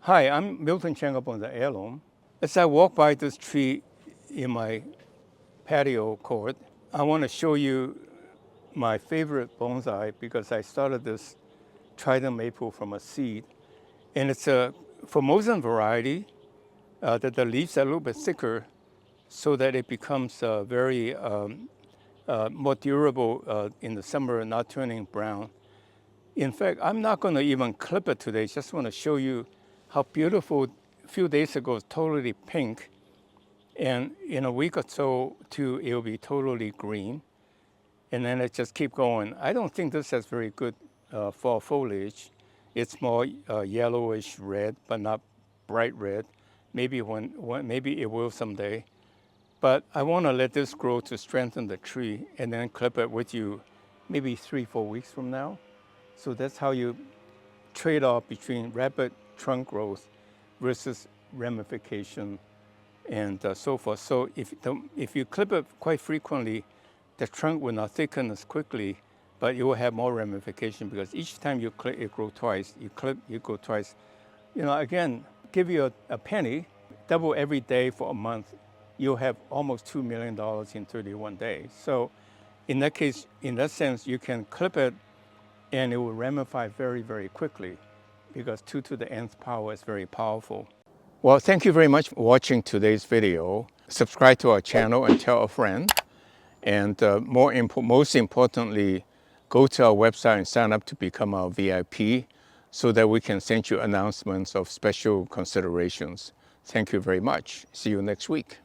Hi, I'm miltonchang of Bonsaiheirloom. As I walk by this tree in my patio court, I want to show you my favorite bonsai because I started this Trident maple from a seed. And it's a Formosan variety that the leaves are a little bit thicker so that it becomes very more durable in the summer, not turning brown. In fact, I'm not going to even clip it today. Just want to show you how beautiful. A few days ago, it was totally pink. And in a week or so, too, it'll be totally green. And then it just keep going. I don't think this has very good fall foliage. It's more yellowish red, but not bright red. Maybe maybe it will someday. But I want to let this grow to strengthen the tree and then clip it with you maybe 3-4 weeks from now. So that's how you trade off between rapid trunk growth versus ramification and so forth. So if you clip it quite frequently, the trunk will not thicken as quickly, but you will have more ramification because each time you clip, it grows twice. You clip, you go twice. You know, again, give you a penny, double every day for a month, you'll have almost $2 million in 31 days. So in that case, in that sense, you can clip it and it will ramify very, very quickly because 2 to the nth power is very powerful. Well, thank you very much for watching today's video. Subscribe to our channel and tell a friend. And most importantly, go to our website and sign up to become our VIP so that we can send you announcements of special considerations. Thank you very much. See you next week.